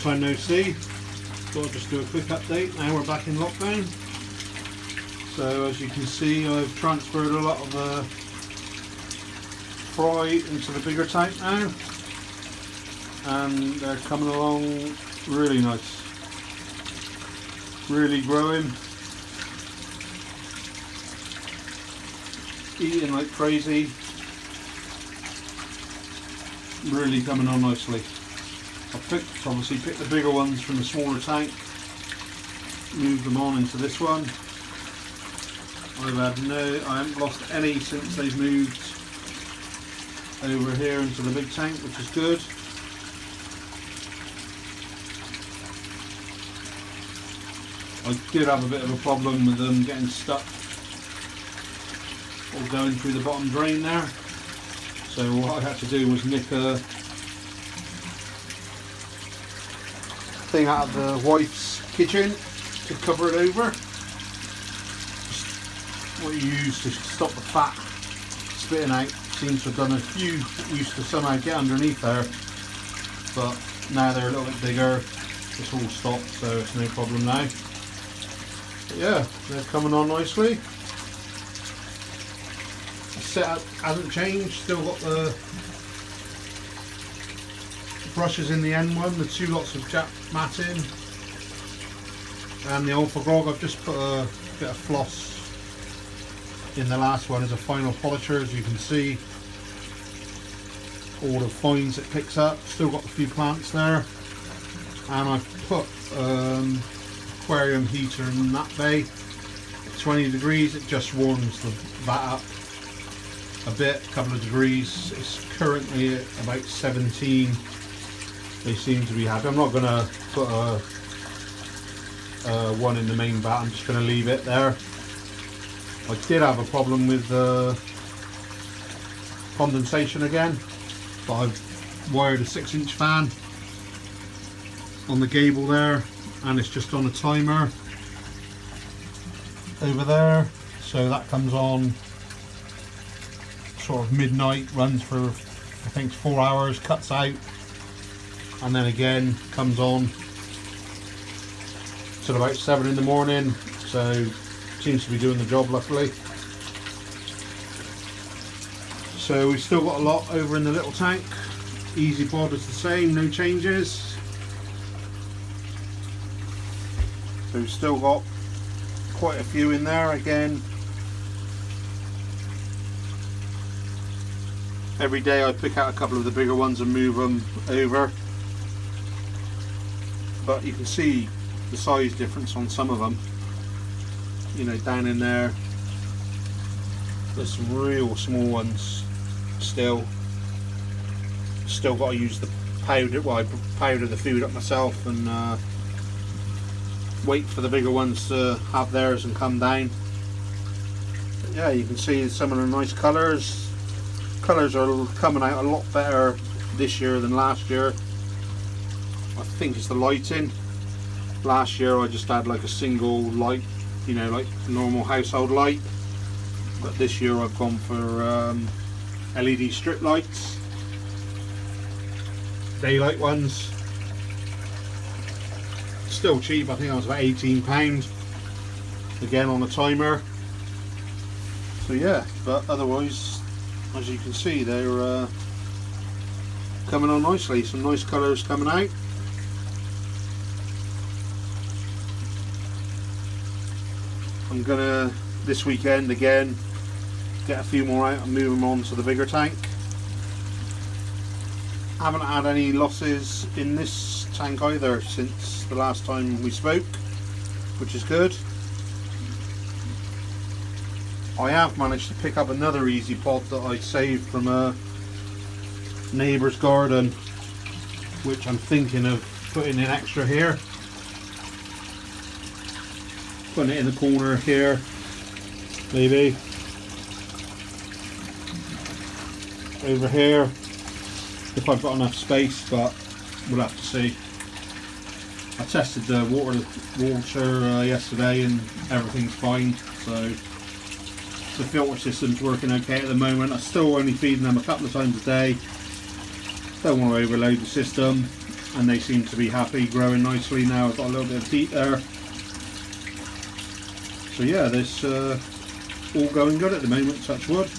time no see. So I'll just do a quick update. Now we're back in lockdown. So as you can see, I've transferred a lot of the fry into the bigger tank now, and they're coming along really nice, really growing, eating like crazy, really coming on nicely. I've obviously picked the bigger ones from the smaller tank, moved them on into this one. I haven't lost any since they've moved over here into the big tank, which is good. I did have a bit of a problem with them getting stuck or going through the bottom drain there. So what I had to do was nick a thing out of the wife's kitchen to cover it over. What you use to stop the fat spitting out. Seems to have done a few, used to somehow get underneath there, but now they're a little bit bigger, it's all stopped, so it's no problem now. But yeah, they're coming on nicely. The setup hasn't changed, still got the brushes in the end one, the two lots of Jap matting, and the Alpha Grog. I've just put a bit of floss in the last one as a final polisher. As you can see, all the fines it picks up. Still got a few plants there, and I've put aquarium heater in that bay at 20 degrees. It just warms the vat up a bit, a couple of degrees. It's currently at about 17. They seem to be happy. I'm not going to put one in the main vat, I'm just going to leave it there. I did have a problem with condensation again, but I've wired a 6-inch fan on the gable there, and it's just on a timer over there, so that comes on sort of midnight, runs for I think 4 hours, cuts out, and then again comes on till about 7 in the morning, so seems to be doing the job, luckily. So we've still got a lot over in the little tank. Easy pod is the same, no changes. So we've still got quite a few in there. Again, every day I pick out a couple of the bigger ones and move them over, but you can see the size difference on some of them. You know, down in there there's some real small ones still got to use the powder. Well, I powder the food up myself and wait for the bigger ones to have theirs and come down. But yeah, you can see some of the nice colours are coming out a lot better this year than last year. I think it's the lighting. Last year I just had like a single light, you know, like normal household light, but this year I've gone for LED strip lights, daylight ones. Still cheap, I think I was about £18 again on the timer. So yeah, but otherwise, as you can see, they're coming on nicely. Some nice colours coming out. I'm gonna, this weekend again, get a few more out and move them on to the bigger tank. Haven't had any losses in this tank either since the last time we spoke, which is good. I have managed to pick up another easy pod that I saved from a neighbour's garden, which I'm thinking of putting in extra here. Putting it in the corner here, maybe. Over here, if I've got enough space, but we'll have to see. I tested the water yesterday and everything's fine, so the filter system's working okay at the moment. I'm still only feeding them a couple of times a day. Don't want to overload the system. and they seem to be happy, growing nicely now. I've got a little bit of heat there. So yeah, this all going good at the moment, touch wood.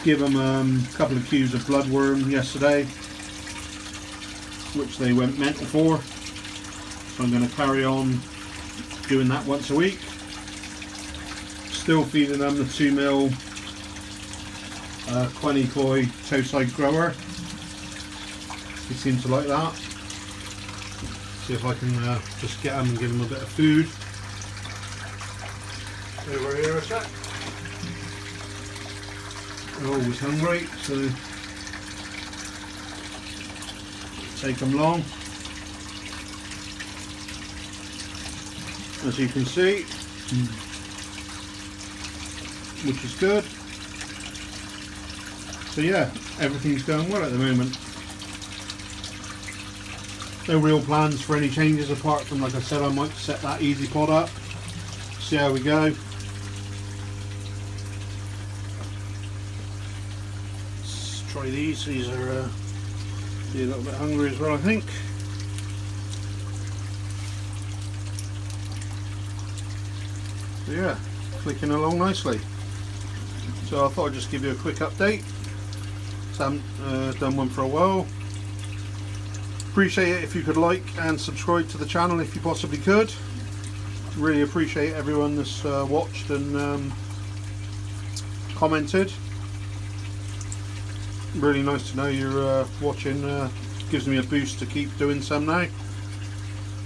Give them a couple of cubes of bloodworm yesterday, which they went mental for. So I'm going to carry on doing that once a week. Still feeding them the 2mm Queni Koi toe-side grower. They seem to like that. See if I can just get them and give them a bit of food. Over here a sec. They're always hungry, so take them long. As you can see, which is good. So yeah, everything's going well at the moment. No real plans for any changes apart from, like I said, I might set that easy pod up. See how we go. Let's try these. These are be a little bit hungry as well, I think. So yeah, clicking along nicely. So I thought I'd just give you a quick update. So I haven't done one for a while. Appreciate it if you could like and subscribe to the channel if you possibly could. Really appreciate everyone that's watched and commented. Really nice to know you're watching. Gives me a boost to keep doing some now.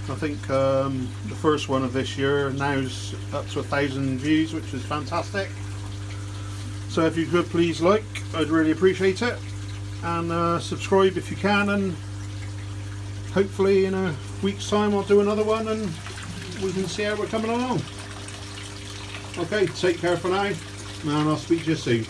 I think the first one of this year now's up to 1,000 views, which is fantastic. So if you could please like, I'd really appreciate it, and subscribe if you can, and hopefully in a week's time I'll do another one and we can see how we're coming along. Okay, take care for now, and I'll speak to you soon.